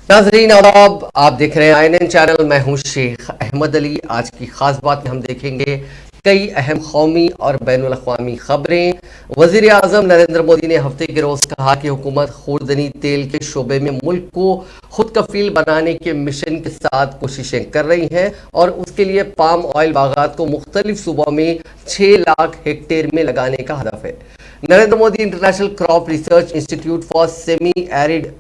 नाजरीन आदाब, आप देख रहे हैं INN चैनल। मैं हूं शेख अहमद अली। आज की खास बात में हम देखेंगे कई अहम कौमी और बैनुल अक़वामी खबरें। वज़ीर आज़म नरेंद्र मोदी ने हफ्ते के रोज़ कहा कि हुकूमत खुर्दनी तेल के शोबे में मुल्क को खुद कफील बनाने के मिशन के साथ कोशिशें कर रही हैं और उसके लिए पाम ऑयल बागात को मुख्तलिफ सूबों में 6 लाख हेक्टेयर में लगाने का हदफ है। Narendra Modi international crop research institute for semi arid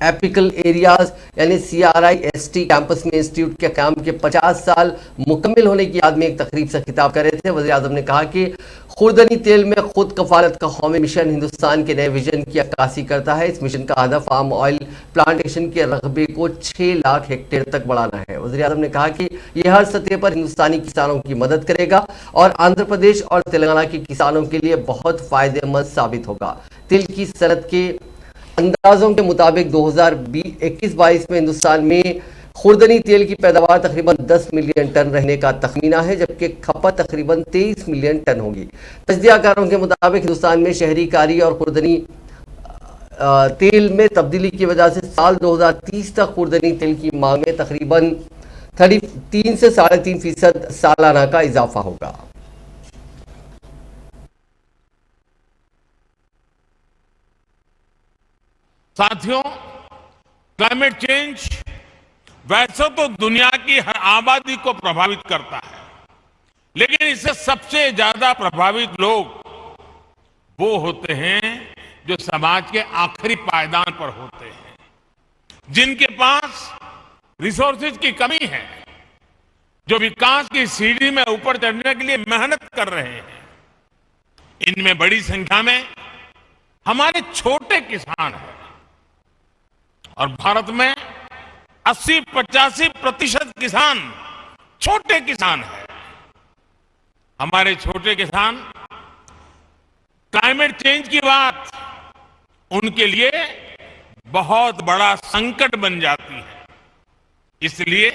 apical areas यानी CRIST कैंपस में इंस्टीट्यूट के काम के 50 साल मुकम्मिल होने की याद में एक तकरीब से खिताब कर रहे थे। वज़ीर आज़म ने कहा कि खुर्दनी तेल में खुद कफालत का कौमी मिशन हिंदुस्तान के नए विजन की अक्कासी करता है। इस मिशन का हदफ पाम ऑयल प्लांटेशन के रकबे को 6 लाख हेक्टेयर तक बढ़ाना है। वज़ीर आज़म ने कहा कि यह हर सतह पर हिंदुस्तानी किसानों की मदद करेगा और आंध्र प्रदेश और तेलंगाना के किसानों के लिए बहुत फायदेमंद साबित होगा। तेल की सनत के अंदाजों के मुताबिक 2021-22 में हिंदुस्तान में खुर्दनी तेल की पैदावार तकरीबन 10 मिलियन टन रहने का तखमीना है, जबकि खपत तकरीबन 23 मिलियन टन होगी। तजदियाकारों के मुताबिक हिंदुस्तान में शहरी कारी और खुर्दनी तेल में तब्दीली की वजह से साल 2030 तक खुर्दनी तेल की मांग में तकरीबन 3 से 3.5% सालाना का इजाफा होगा। साथियों, क्लाइमेट चेंज वैसे तो दुनिया की हर आबादी को प्रभावित करता है, लेकिन इससे सबसे ज्यादा प्रभावित लोग वो होते हैं जो समाज के आखिरी पायदान पर होते हैं, जिनके पास रिसोर्सेज की कमी है, जो विकास की सीढ़ी में ऊपर चढ़ने के लिए मेहनत कर रहे हैं। इनमें बड़ी संख्या में हमारे छोटे किसान हैं और भारत में 80-85% किसान छोटे किसान हैं। हमारे छोटे किसान क्लाइमेट चेंज की बात उनके लिए बहुत बड़ा संकट बन जाती है। इसलिए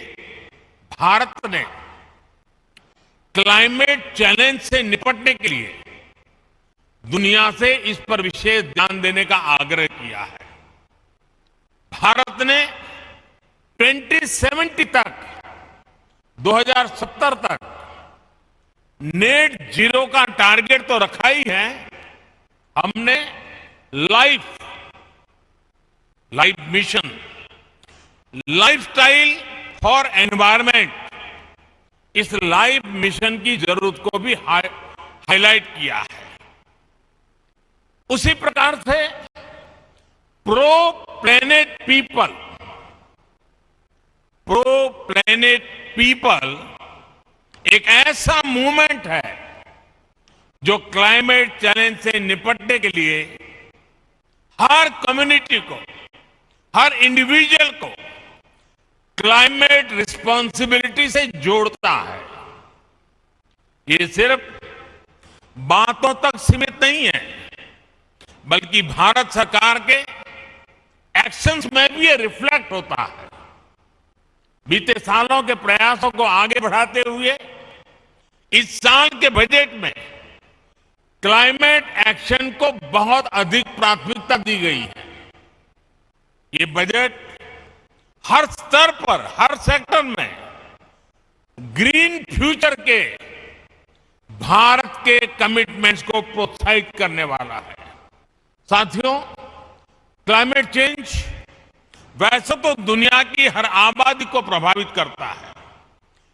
भारत ने क्लाइमेट चैलेंज से निपटने के लिए दुनिया से इस पर विशेष ध्यान देने का आग्रह किया है। भारत ने 2070 तक 2070 तक नेट जीरो का टारगेट तो रखा ही है। हमने life mission, lifestyle for environment, इस लाइफ मिशन की जरूरत को भी हाईलाइट किया है। उसी प्रकार से प्रो प्लेनेट पीपल एक ऐसा मूवमेंट है जो क्लाइमेट चैलेंज से निपटने के लिए हर कम्युनिटी को, हर इंडिविजुअल को क्लाइमेट रिस्पॉन्सिबिलिटी से जोड़ता है। ये सिर्फ बातों तक सीमित नहीं है, बल्कि भारत सरकार के एक्शंस में भी ये रिफ्लेक्ट होता है। बीते सालों के प्रयासों को आगे बढ़ाते हुए इस साल के बजट में क्लाइमेट एक्शन को बहुत अधिक प्राथमिकता दी गई है। ये बजट हर स्तर पर, हर सेक्टर में ग्रीन फ्यूचर के भारत के कमिटमेंट्स को प्रोत्साहित करने वाला है। साथियों, क्लाइमेट चेंज वैसे तो दुनिया की हर आबादी को प्रभावित करता है,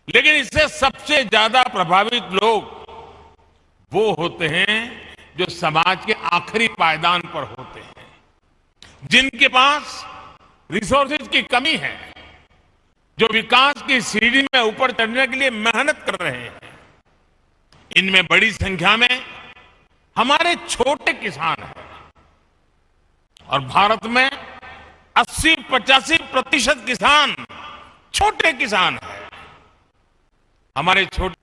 लेकिन इससे सबसे ज्यादा प्रभावित लोग वो होते हैं जो समाज के आखिरी पायदान पर होते हैं, जिनके पास रिसोर्सेज की कमी है, जो विकास की सीढ़ी में ऊपर चढ़ने के लिए मेहनत कर रहे हैं। इनमें बड़ी संख्या में हमारे छोटे किसान हैं और भारत में 80-85% किसान छोटे किसान हैं। हमारे छोटे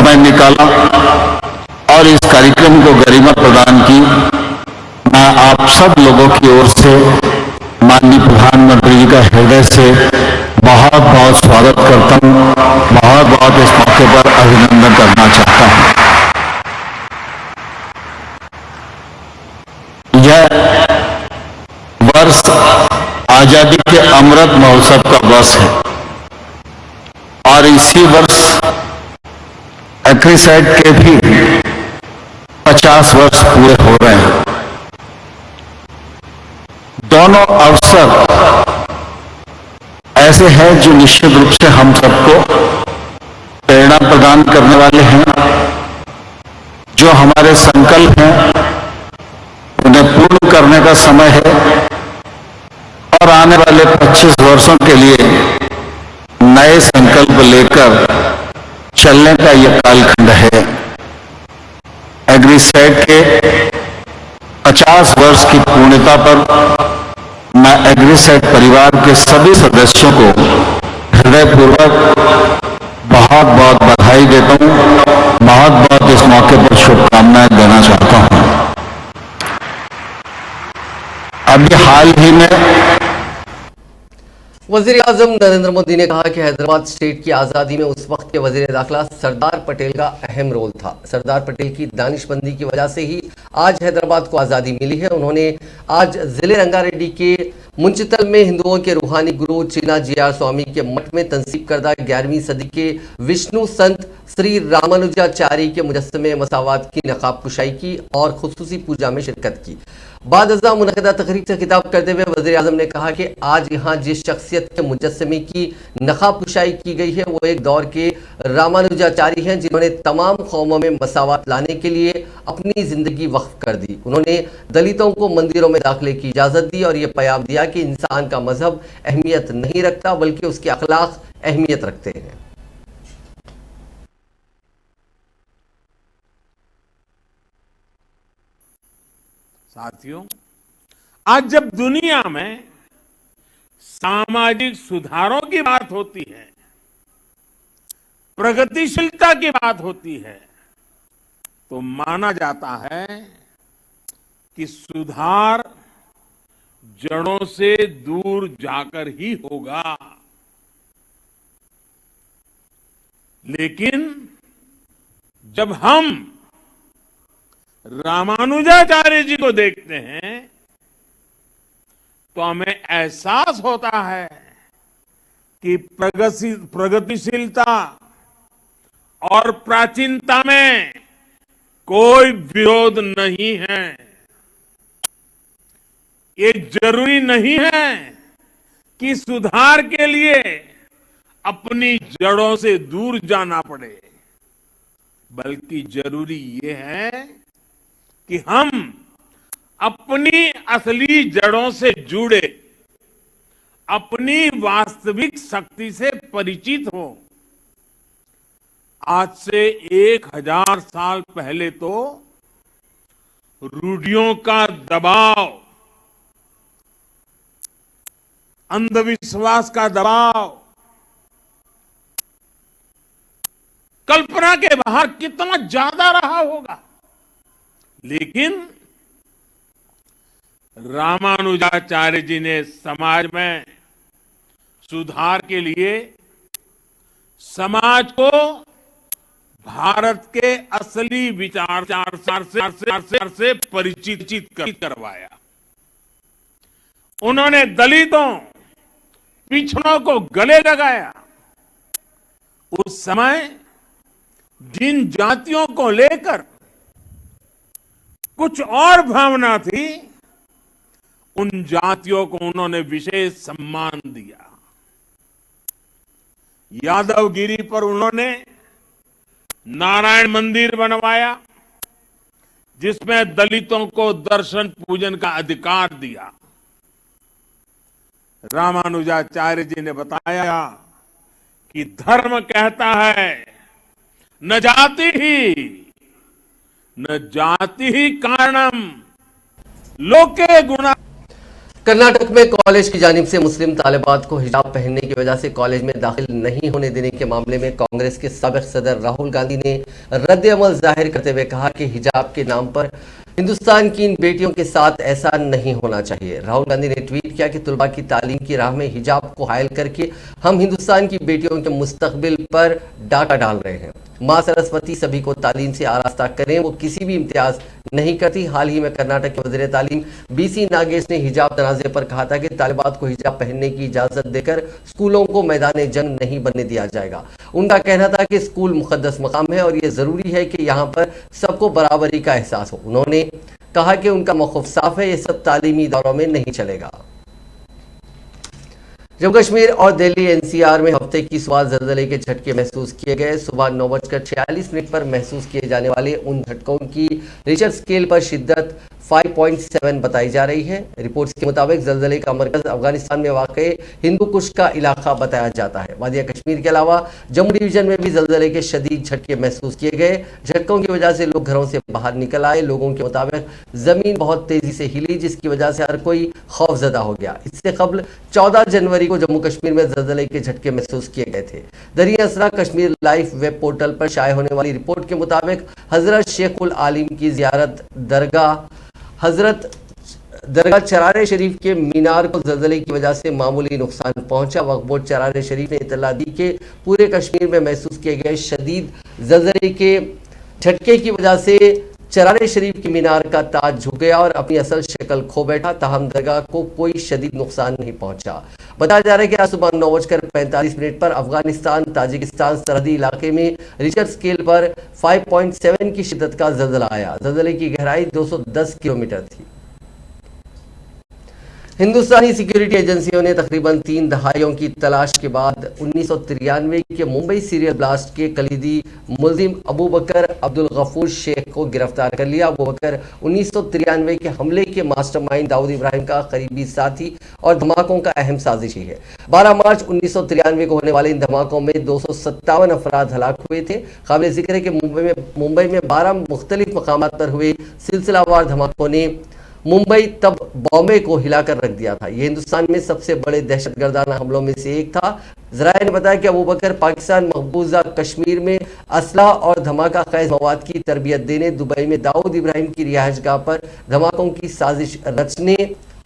समय निकाला और इस कार्यक्रम को गरिमा प्रदान की। मैं आप सब लोगों की ओर से माननीय प्रधानमंत्री जी का हृदय से बहुत बहुत स्वागत करता हूं, बहुत बहुत इस मौके पर अभिनंदन करना चाहता हूं। यह वर्ष आजादी के अमृत महोत्सव का वर्ष है और इसी वर्ष एक्रिसाइड के भी 50 वर्ष पूरे हो रहे हैं। दोनों अवसर ऐसे हैं जो निश्चित रूप से हम सबको प्रेरणा प्रदान करने वाले हैं। जो हमारे संकल्प हैं उन्हें पूर्ण करने का समय है और आने वाले 25 वर्षों के लिए नए संकल्प लेकर चलने का यह कालखंड है। एग्रीसेट के 50 वर्ष की पूर्णता पर मैं एग्रीसेट परिवार के सभी सदस्यों को हृदयपूर्वक बहुत बहुत बधाई देता हूं, बहुत बहुत इस मौके पर शुभकामनाएं देना चाहता हूं। अभी हाल ही में वजीर आजम नरेंद्र मोदी ने कहा कि हैदराबाद स्टेट की आज़ादी में उस वक्त के वजीर दाखिला सरदार पटेल का अहम रोल था। सरदार पटेल की दानिशमंदी की वजह से ही आज हैदराबाद को आज़ादी मिली है। उन्होंने आज जिले रंगारेड्डी के मुंचितल में हिंदुओं के रूहानी गुरु चीना जीआर स्वामी के मठ में तंसीब करदा 11वीं सदी के विष्णु संत श्री रामानुजाचार्य के मुजस्समे मसावात की नकाब कुशाई की और खुसूसी पूजा में शिरकत की। बाद अज़ा मुनक़दा तकरीब से खिताब करते हुए वज़ीर आज़म ने कहा कि आज यहाँ जिस शख्सियत के मुजस्समे की नकाब कुशाई की गई है वो एक दौर के रामानुजाचार्य हैं जिन्होंने तमाम कौमों में मसावात लाने के लिए अपनी ज़िंदगी वक्फ कर दी। उन्होंने दलितों को मंदिरों में दाखिले की इजाज़त दी और ये पैगाम दिया कि इंसान का मजहब अहमियत नहीं रखता बल्कि उसके अखलाक अहमियत रखते हैं। साथियों, आज जब दुनिया में सामाजिक सुधारों की बात होती है, प्रगतिशीलता की बात होती है, तो माना जाता है कि सुधार जड़ों से दूर जाकर ही होगा। लेकिन जब हम रामानुजाचार्य जी को देखते हैं तो हमें एहसास होता है कि प्रगतिशीलता और प्राचीनता में कोई विरोध नहीं है। ये जरूरी नहीं है कि सुधार के लिए अपनी जड़ों से दूर जाना पड़े, बल्कि जरूरी ये है कि हम अपनी असली जड़ों से जुड़े, अपनी वास्तविक शक्ति से परिचित हो। आज से 1000 साल पहले तो रूढ़ियों का दबाव, अंधविश्वास का दबाव कल्पना के बाहर कितना ज्यादा रहा होगा। लेकिन रामानुजाचार्य जी ने समाज में सुधार के लिए समाज को भारत के असली विचार से परिचित करवाया। उन्होंने दलितों, पिछड़ों को गले लगाया। उस समय जिन जातियों को लेकर कुछ और भावना थी, उन जातियों को उन्होंने विशेष सम्मान दिया। यादवगिरी पर उन्होंने नारायण मंदिर बनवाया, जिसमें दलितों को दर्शन पूजन का अधिकार दिया। रामानुजाचार्य जी ने बताया कि धर्म कहता है न जाति ही कारणम लोके गुणा। कर्नाटक में कॉलेज की जानिब से मुस्लिम तालिबात को हिजाब पहनने की वजह से कॉलेज में दाखिल नहीं होने देने के मामले में कांग्रेस के साबिक सदर राहुल गांधी ने रद्द अमल जाहिर करते हुए कहा कि हिजाब के नाम पर हिंदुस्तान की इन बेटियों के साथ ऐसा नहीं होना चाहिए। राहुल गांधी ने ट्वीट किया कि तुलबा की तालीम की राह में हिजाब को हायल करके हम हिंदुस्तान की बेटियों के मुस्तकबिल पर डाका डाल रहे हैं। माँ सरस्वती सभी को तालीम से आरास्ता करें, वो किसी भी इम्तियाज नहीं करती। हाल ही में कर्नाटक के वज़ीर तालीम बीसी नागेश ने हिजाब तनाज़े पर कहा था कि तालिबात को हिजाब पहनने की इजाज़त देकर स्कूलों को मैदान जंग नहीं बनने दिया जाएगा। उनका कहना था कि स्कूल मुक़द्दस मकाम है और ये ज़रूरी है कि यहाँ पर सबको बराबरी का एहसास हो। उन्होंने कहा कि उनका मौक़िफ़ साफ है, ये सब तालीमी दौरों में नहीं चलेगा। जम्मू कश्मीर और दिल्ली एनसीआर में हफ्ते की सुबह ज़लज़ले के झटके महसूस किए गए। सुबह 9:46 पर महसूस किए जाने वाले उन झटकों की रिक्टर स्केल पर शिद्दत 5.7 बताई जा रही है। रिपोर्ट्स के मुताबिक ज़लज़ले का मरकज़ अफगानिस्तान में वाक़ हिंदू कुश का इलाका बताया जाता है। वादिया कश्मीर के अलावा जम्मू डिवीज़न में भी ज़लज़ले के शदीद झटके महसूस किए गए। झटकों की वजह से लोग घरों से बाहर निकल आए। लोगों के मुताबिक ज़मीन बहुत तेज़ी से हिली, जिसकी वजह से हर कोई खौफजदा हो गया। इससे कबल 14 जनवरी को जम्मू कश्मीर में ज़लज़ले के झटके महसूस किए गए थे। दरिया असरा कश्मीर लाइव वेब पोर्टल पर शाये होने वाली रिपोर्ट के मुताबिक हज़रत शेखुल आलिम की ज़ियारत दरगाह चरारे शरीफ के मीनार को ज़लज़ले की वजह से मामूली नुकसान पहुंचा। वक्फ बोर्ड चरारे शरीफ ने इतला दी कि पूरे कश्मीर में महसूस किए गए शदीद ज़लज़ले के झटके की वजह से चरारे शरीफ की मीनार का ताज झुक गया और अपनी असल शक्ल खो बैठा। ताहम दरगाह को कोई शदीद नुकसान नहीं पहुंचा। बताया जा रहा है कि आज सुबह 9:45 पर अफगानिस्तान ताजिकिस्तान सरहदी इलाके में रिक्टर स्केल पर 5.7 की शिद्दत का ज़लज़ला आया। ज़लज़ले की गहराई 210 किलोमीटर थी। हिंदुस्तानी सिक्योरिटी एजेंसियों ने तकरीबन 3 दहाइयों की तलाश के बाद 1993 के मुंबई सीरियल ब्लास्ट के कलीदी मुल्जिम अबू बकर अब्दुल गफूर शेख को गिरफ्तार कर लिया। अबू बकर 1993 के हमले के मास्टरमाइंड दाऊद इब्राहिम का करीबी साथी और धमाकों का अहम साजिशी है। 12 मार्च 1993 को होने वाले इन धमाकों में 257 अफराद हलाक हुए थे। काबिल जिक्र है कि मुंबई में 12 मुख्तलिफ मकामात पर हुए सिलसिलावार धमाकों ने मुंबई तब बॉम्बे को हिलाकर रख दिया था। यह हिंदुस्तान में सबसे बड़े दहशतगर्दाना हमलों में से एक था। ज़राए ने बताया कि अबू बकर पाकिस्तान मकबूजा कश्मीर में असलाह और धमाका खैज मवाद की तरबियत देने दुबई में दाऊद इब्राहिम की रिहाइशगाह पर धमाकों की साजिश रचने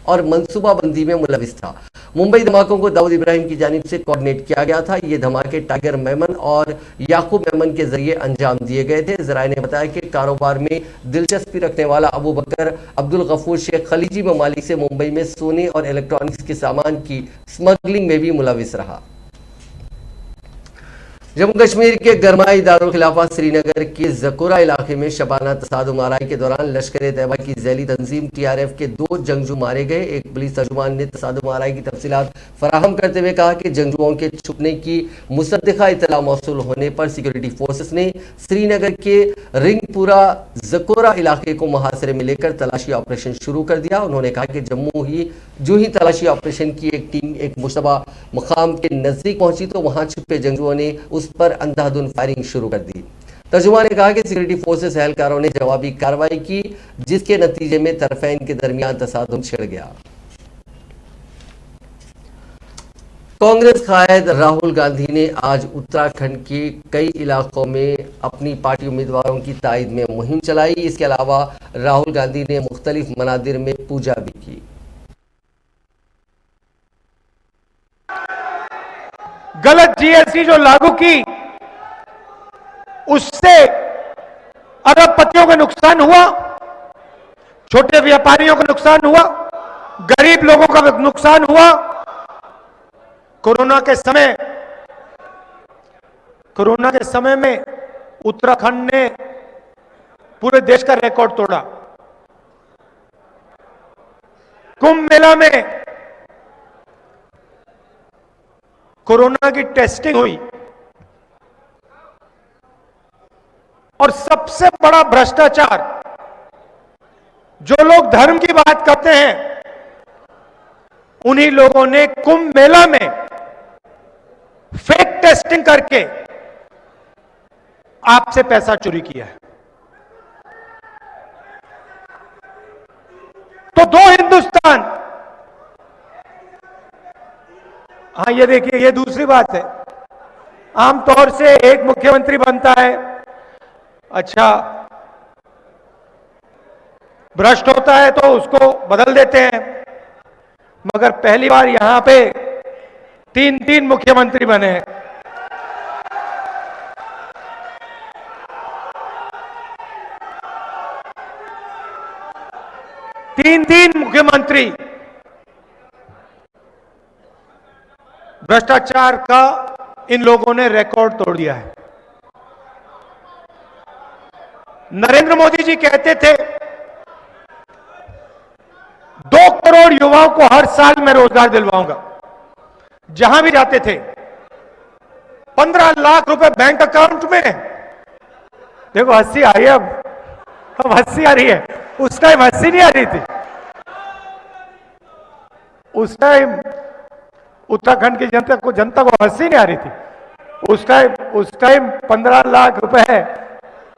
और मनसूबाबंदी में मुलविस था। मुंबई धमाकों को दाऊद इब्राहिम की जानिब से कोऑर्डिनेट किया गया था। ये धमाके टाइगर मेमन और याकूब मेमन के जरिए अंजाम दिए गए थे। ज़राए ने बताया कि कारोबार में दिलचस्पी रखने वाला अबू बकर अब्दुल गफूर शेख खलीजी ममालिक से मुंबई में सोने और इलेक्ट्रॉनिक्स के सामान की स्मगलिंग में भी मुलविस रहा। जम्मू कश्मीर के गरमाई दारुल खिलाफा श्रीनगर के जकोरा इलाके में शबाना तसादुम आराई के दौरान लश्कर तैयबा की जैली तंजीम TRF के 2 जंगजू मारे गए। एक पुलिस तर्जुमान ने तसादुम आराई की तफसीलात फराहम करते हुए कहा कि जंगजुओं के छुपने की मुसद्दिका इतला मौसूल होने पर सिक्योरिटी फोर्सेस ने श्रीनगर के रिंगपुरा जकोरा इलाके को मुहासरे में लेकर तलाशी ऑपरेशन शुरू कर दिया। उन्होंने कहा कि जो ही तलाशी ऑपरेशन की एक टीम एक मुशतबा मकाम के नजदीक पहुंची तो वहां छुपे जंगजुओं ने उस पर अंधाधुंध फायरिंग शुरू कर दी। तर्जुमा ने कहा कि सिक्योरिटी फोर्सेस एहलकारों ने जवाबी कार्रवाई की, जिसके नतीजे में तरफैन के दरमियान तसादुम छिड़ गया। कांग्रेस कायद राहुल गांधी ने आज उत्तराखंड के कई इलाकों में अपनी पार्टी उम्मीदवारों की तायद में मुहिम चलाई। इसके अलावा राहुल गांधी ने मुख्तलिफ मनादिर में पूजा भी की। गलत GST जो लागू की उससे अरबपतियों को नुकसान हुआ, छोटे व्यापारियों को नुकसान हुआ, गरीब लोगों का नुकसान हुआ। कोरोना के समय में उत्तराखंड ने पूरे देश का रिकॉर्ड तोड़ा। कुंभ मेला में कोरोना की टेस्टिंग हुई और सबसे बड़ा भ्रष्टाचार, जो लोग धर्म की बात करते हैं उन्हीं लोगों ने कुंभ मेला में फेक टेस्टिंग करके आपसे पैसा चोरी किया है। तो 2 हिंदुस्तान, हाँ, ये देखिए, ये दूसरी बात है। आमतौर से एक मुख्यमंत्री बनता है, अच्छा भ्रष्ट होता है तो उसको बदल देते हैं, मगर पहली बार यहां पे तीन तीन मुख्यमंत्री बने हैं। तीन तीन मुख्यमंत्री भ्रष्टाचार का इन लोगों ने रिकॉर्ड तोड़ दिया है। नरेंद्र मोदी जी कहते थे 2 करोड़ युवाओं को हर साल मैं रोजगार दिलवाऊंगा। जहां भी जाते थे 15 लाख रुपए बैंक अकाउंट में। देखो हंसी आ रही है, अब हंसी आ रही है, उस टाइम हंसी नहीं आ रही थी। उस टाइम उत्तराखंड की जनता को हंसी नहीं आ रही थी। उस टाइम 15 लाख रुपए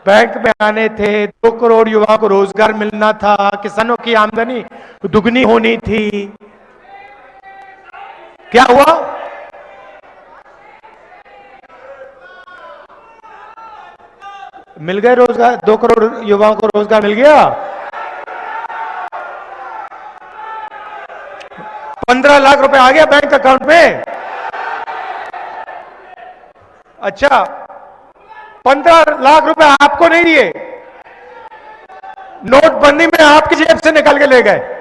बैंक में आने थे, 2 करोड़ युवाओं को रोजगार मिलना था, किसानों की आमदनी दुगनी होनी थी। क्या हुआ? मिल गए रोजगार, 2 करोड़ युवाओं को रोजगार मिल गया। 15 लाख रुपए आ गया बैंक अकाउंट में। अच्छा, 15 लाख रुपए आपको नहीं दिए, नोटबंदी में आपकी जेब से निकाल के ले गए।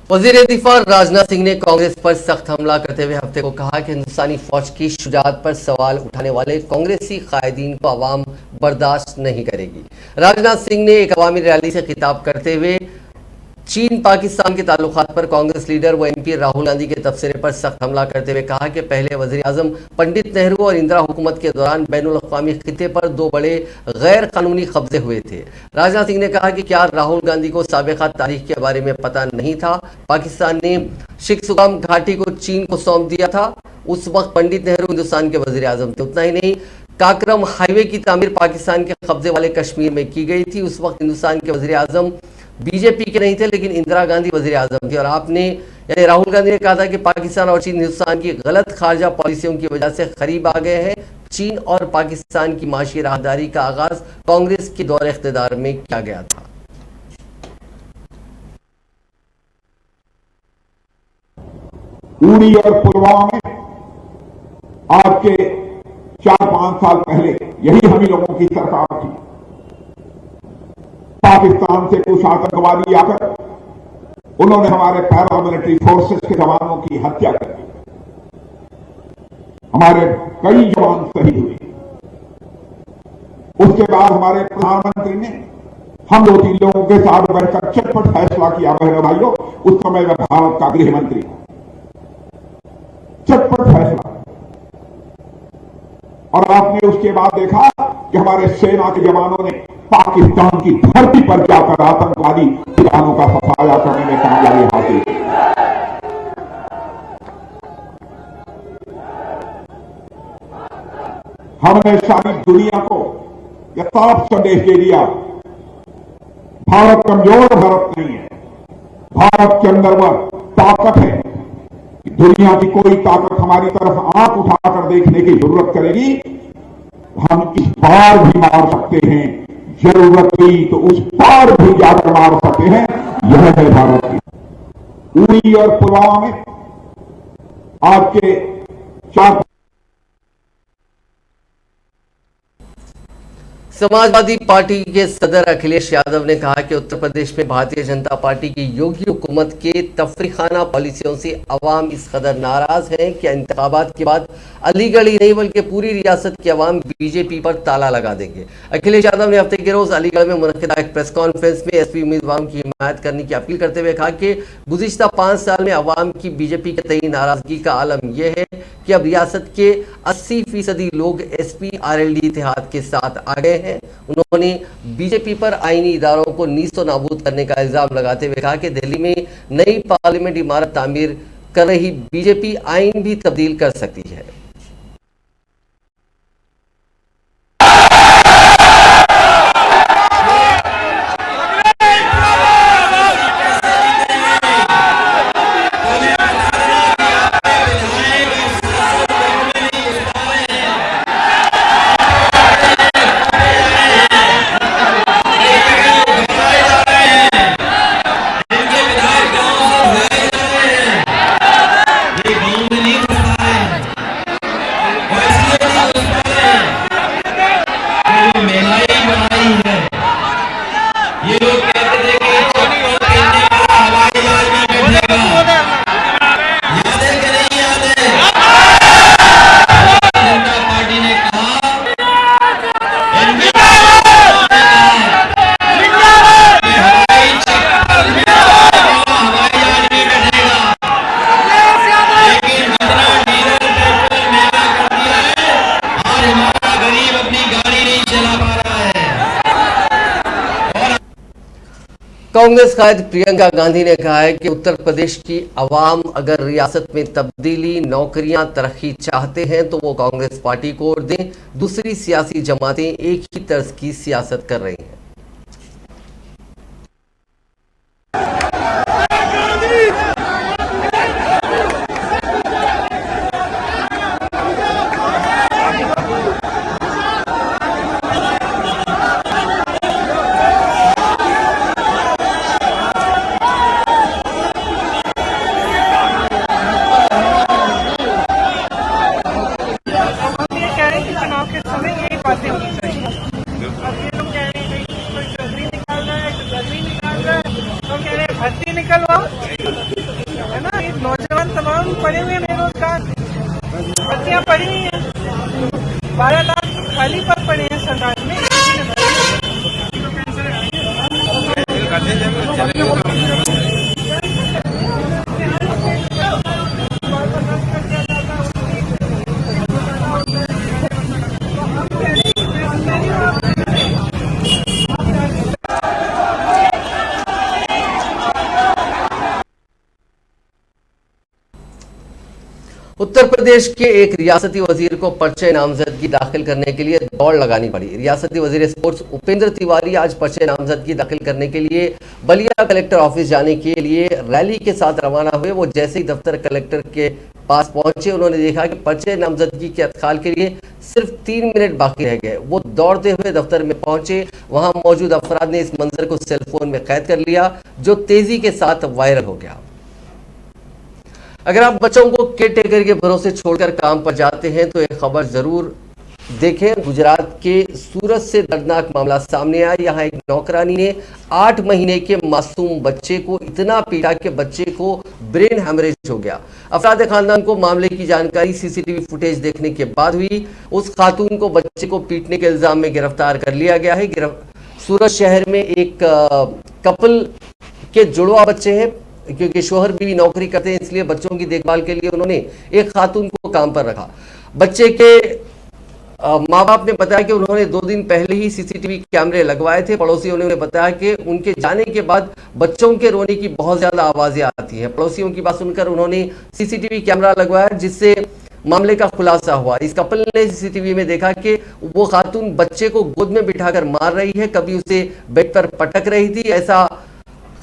वजीर दिफा राजनाथ सिंह ने कांग्रेस पर सख्त हमला करते हुए हफ्ते को कहा कि हिंदुस्तानी फौज की शुजात पर सवाल उठाने वाले कांग्रेसी कायदीन को अवाम बर्दाश्त नहीं करेगी। राजनाथ सिंह ने एक अवामी रैली से खिताब करते हुए चीन पाकिस्तान के ताल्लुकात पर कांग्रेस लीडर व एमपी राहुल गांधी के तबसरे पर सख्त हमला करते हुए कहा कि पहले वजीर आजम पंडित नेहरू और इंदिरा हुकूमत के दौरान बैनुल अक़वामी खिते पर 2 बड़े गैर कानूनी कब्जे हुए थे। राजनाथ सिंह ने कहा कि क्या राहुल गांधी को साबिक़ा तारीख के बारे में पता नहीं था? पाकिस्तान ने शिखसुगाम घाटी को चीन को सौंप दिया था। उस वक्त पंडित नेहरू हिंदुस्तान के वजीर आजम थे। उतना ही नहीं, काकरम हाईवे की तामीर पाकिस्तान के कब्जे वाले कश्मीर में की गई थी। उस वक्त हिंदुस्तान के वजीर आजम बीजेपी के नहीं थे, लेकिन इंदिरा गांधी वजीर आजम थी। और आपने यानी राहुल गांधी ने कहा था कि पाकिस्तान और चीन हिंदुस्तान की गलत खारजा पॉलिसियों की वजह से करीब आ गए हैं। चीन और पाकिस्तान की माशी राहदारी का आगाज कांग्रेस के दौर इख्तिदार में किया गया था। उड़ी और पुलवामा में आज के 4-5 साल पहले यही हम ही लोगों की सरकार थी। पाकिस्तान से कुछ आतंकवादी आकर उन्होंने हमारे पैरामिलिट्री फोर्सेस के जवानों की हत्या कर दी। हमारे कई जवान शहीद हुए। उसके बाद हमारे प्रधानमंत्री ने हम 2-3 लोगों के साथ बैठकर चटपट फैसला किया। बहनों भाइयों, उस समय मैं भारत का गृह मंत्री, चटपट फैसला। और आपने उसके बाद देखा कि हमारे सेना के जवानों ने पाकिस्तान की धरती पर जाकर आतंकवादी ठिकानों का सफाया करने में कामयाबी हासिल की। हमने सारी दुनिया को यह साफ संदेश दे दिया, भारत कमजोर भारत नहीं है, भारत के अंदर वह ताकत है। दुनिया की कोई ताकत हमारी तरफ आंख उठाकर देखने की जरूरत करेगी, हम इस पार भी मार सकते हैं, जरूरत हुई तो उस पार भी जाकर मार सकते हैं। यह है भारत की। उड़ी और पुलवामा में आज के 4 समाजवादी पार्टी के सदर अखिलेश यादव ने कहा कि उत्तर प्रदेश में भारतीय जनता पार्टी की योगी हुकूमत के तफरीखाना पॉलिसियों से अवाम इस कदर नाराज है कि इंतखाबात के बाद अलीगढ़ ही नहीं बल्कि पूरी रियासत के अवाम बीजेपी पर ताला लगा देंगे। अखिलेश यादव ने हफ्ते के रोज अलीगढ़ में मुनक्किदा एक प्रेस कॉन्फ्रेंस में एसपी उम्मीदवारों की हिमायत करने की अपील करते हुए कहा कि गुज़िश्ता 5 साल में अवाम की बीजेपी के तई नाराजगी का आलम यह है कि अब रियासत के 80% लोग एसपी आरएलडी इत्तेहाद के साथ आ गए हैं। उन्होंने बीजेपी पर आईनी इदारों को नीस्तो नाबूद करने का इल्जाम लगाते हुए कहा कि दिल्ली में नई पार्लियामेंट इमारत तामीर कर रही बीजेपी आईन भी तब्दील कर सकती है। कांग्रेस कायद प्रियंका गांधी ने कहा है कि उत्तर प्रदेश की आवाम अगर रियासत में तब्दीली, नौकरियां, तरक्की चाहते हैं तो वो कांग्रेस पार्टी को वोट दें। दूसरी सियासी जमातें एक ही तर्ज की सियासत कर रही हैं। भर्ती निकलवाओ, है ना। ये नौजवान तमाम पड़े हुए बेरोजगार, भर्तियां पड़ी हुई हैं, 12 लाख खाली पद पड़े हैं सरकार में। उत्तर प्रदेश के एक रियासती वजीर को पर्चे नामजदगी दाखिल करने के लिए दौड़ लगानी पड़ी। रियासती वजीर स्पोर्ट्स उपेंद्र तिवारी आज पर्चे नामजदगी दाखिल करने के लिए बलिया कलेक्टर ऑफिस जाने के लिए रैली के साथ रवाना हुए। वो जैसे ही दफ्तर कलेक्टर के पास पहुंचे, उन्होंने देखा कि पर्चे नामजदगी के अदखाल के लिए सिर्फ 3 मिनट बाकी रह गए। वो दौड़ते हुए दफ्तर में पहुंचे। वहां मौजूद अफराद ने इस मंजर को सेलफोन में कैद कर लिया, जो तेजी के साथ वायरल हो गया। अगर आप बच्चों को केयर टेकर के भरोसे छोड़कर काम पर जाते हैं तो एक खबर जरूर देखें। गुजरात के सूरत से दर्दनाक मामला सामने आया। यहाँ एक नौकरानी ने 8 महीने के मासूम बच्चे को इतना पीटा कि बच्चे को ब्रेन हैमरेज हो गया। अफराद खानदान को मामले की जानकारी सीसीटीवी फुटेज देखने के बाद हुई। उस खातून को बच्चे को पीटने के इल्जाम में गिरफ्तार कर लिया गया है। सूरत शहर में एक कपल के जुड़वा बच्चे हैं, क्योंकि शोहर भी नौकरी करते हैं, इसलिए बच्चों की देखभाल के लिए उन्होंने एक खातून को काम पर रखा। बच्चे के माँ बाप ने बताया कि उन्होंने 2 दिन पहले ही सीसीटीवी कैमरे लगवाए थे। पड़ोसियों ने उन्हें बताया कि उनके जाने के बाद बच्चों के रोने की बहुत ज्यादा आवाजें आती हैं। पड़ोसियों की बात सुनकर उन्होंने सीसीटीवी कैमरा लगवाया, जिससे मामले का खुलासा हुआ। इस कपल ने सीसीटीवी में देखा कि वो खातून बच्चे को गोद में बिठाकर मार रही है, कभी उसे बेड पर पटक रही थी। ऐसा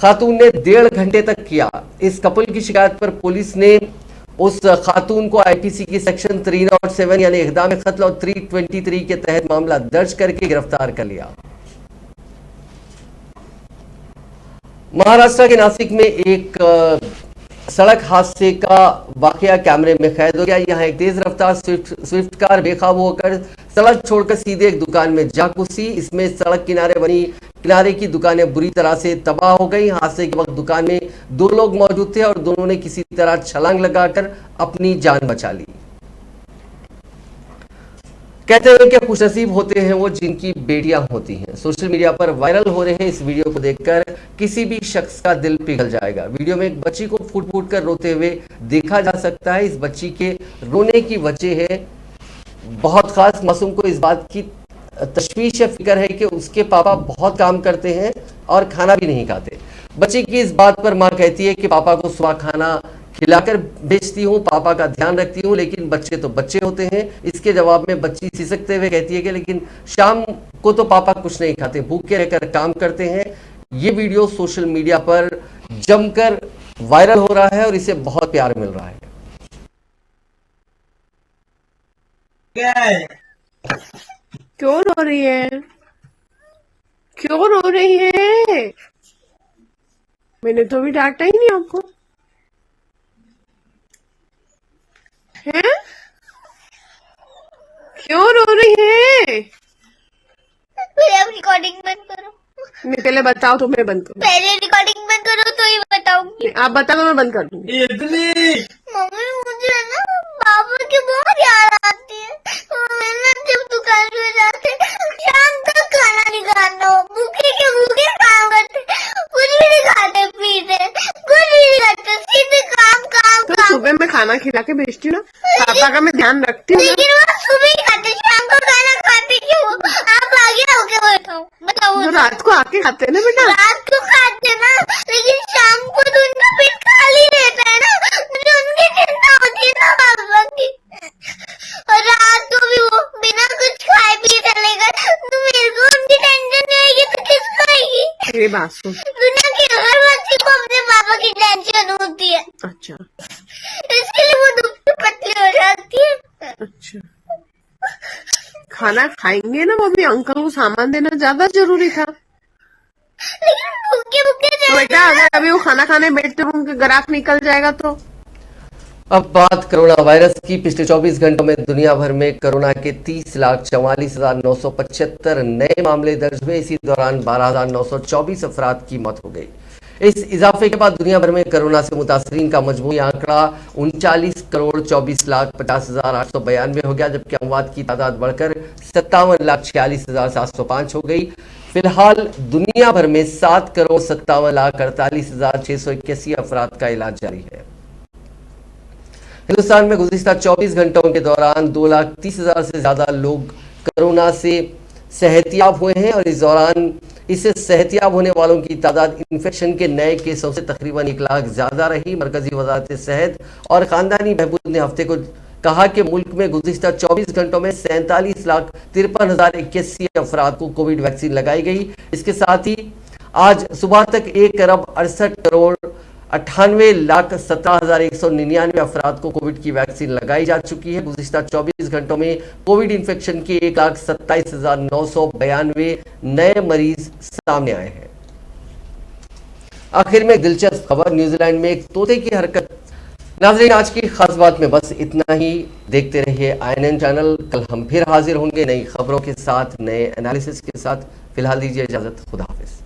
खातून ने 1.5 घंटे तक किया। इस कपल की शिकायत पर पुलिस ने उस खातून को आईपीसी की सेक्शन 307 यानी इक़दाम कत्ल और 323 के तहत मामला दर्ज करके गिरफ्तार कर लिया। महाराष्ट्र के नासिक में एक सड़क हादसे का वाकया कैमरे में कैद हो गया। यहाँ एक तेज रफ्तार स्विफ्ट कार बेकाबू होकर सड़क छोड़कर सीधे एक दुकान में जा घुसी। इसमें सड़क किनारे की दुकानें बुरी तरह से तबाह हो गई। हादसे के वक्त दुकान में 2 लोग मौजूद थे और दोनों ने किसी तरह छलांग लगाकर अपनी जान बचा ली। कहते हैं कि खुशनसीब होते हैं वो जिनकी बेटियां होती हैं। सोशल मीडिया पर वायरल हो रहे इस वीडियो को देखकर किसी भी शख्स का दिल पिघल जाएगा। वीडियो में एक बच्ची को फूट फूट कर रोते हुए देखा जा सकता है। इस बच्ची के रोने की वजह है बहुत खास। मासूम को इस बात की तशवीश या फिक्र है कि उसके पापा बहुत काम करते हैं और खाना भी नहीं खाते। बच्ची की इस बात पर माँ कहती है कि पापा को सुबह खाना खिलाकर भेजती हूँ, पापा का ध्यान रखती हूँ, लेकिन बच्चे तो बच्चे होते हैं। इसके जवाब में बच्ची सिसकते हुए कहती है कि लेकिन शाम को तो पापा कुछ नहीं खाते, भूखे रहकर काम करते हैं। ये वीडियो सोशल मीडिया पर जमकर वायरल हो रहा है और इसे बहुत प्यार मिल रहा है। क्यों रो रही है? क्यों रो रही है? मैंने तो भी डांटा ही नहीं आपको। हैं? क्यों रो रही है? पहले आप रिकॉर्डिंग बंद करो। नहीं, पहले बताओ तो मैं बंद करूँ। पहले रिकॉर्डिंग बंद करो तो ही बताऊंगी। आप बताओ तो मैं बंद कर दूंगी। मम्मी मुझे ना पापा की बहुत याद आती है। मैं जब दुकान पे जाते शाम तक खाना नहीं खाता, भूखे के भूखे काम करते, कुछ भी नहीं खाते पीते, कुछ भी नहीं करते, सीधे काम काम तो काम। सुबह मैं खाना खिला के भेजती हूँ ना, पापा का मैं ध्यान रखती हूँ ना। लेकिन वो सुबह ही खाते, शाम को खाना खाते क्यों? आप आगे होके बैठो, बताओ। तो रात को आके खाते हैं ना बेटा। रात को खाते ना, मेरी बात सुन। दुनिया की हर बच्ची को अपने पापा की टेंशन होती है, अच्छा इसके लिए वो दुबली पतली हो जाती है। अच्छा, खाना खाएंगे ना, वो भी अंकल को सामान देना ज्यादा जरूरी था। लेकिन भूखे भूखे तो बेटा अगर अभी वो खाना खाने बैठते हो उनके ग्राफ निकल जाएगा तो। अब बात कोरोना वायरस की। पिछले 24 घंटों में दुनिया भर में कोरोना के 30,44,975 नए मामले दर्ज हुए। इसी दौरान 12,924 अफराद की मौत हो गई। इस इजाफे के बाद दुनिया भर में कोरोना से मुतासरीन का मजमूई आंकड़ा 39,24,50,892 हो गया, जबकि अमवात की तादाद बढ़कर 57,46,705 हो गई। फिलहाल दुनिया भर में 7,57,48,681 अफराद का इलाज जारी है। हिंदुस्तान में गुज़िश्ता 24 घंटों के दौरान 2,30,000 से ज्यादा लोग कोरोना से सेहतियाब हुए हैं और इस दौरान इससे सेहतियाब होने वालों की तादाद इन्फेक्शन के नए केसों से तकरीबन 1 लाख ज्यादा रही। मरकजी वजारत सेहत और खानदानी बहबूद ने हफ्ते को कहा कि मुल्क में गुज़िश्ता 24 घंटों में 47,53,081 अफराद को कोविड वैक्सीन लगाई गई। इसके साथ ही आज सुबह तक 1,68,98,17,199 अफराद को कोविड की वैक्सीन लगाई जा चुकी है। गुज़िश्ता 24 घंटों में कोविड इन्फेक्शन के 1,27,992 नए मरीज सामने आए हैं। आखिर में दिलचस्प खबर, न्यूजीलैंड में एक तोते की हरकत। नाज़रीन, आज की खास बात में बस इतना ही। देखते रहिए INN चैनल। कल हम फिर हाजिर होंगे नई खबरों के साथ, नए एनालिसिस के साथ। फिलहाल दीजिए इजाजत। खुदा हाफिज।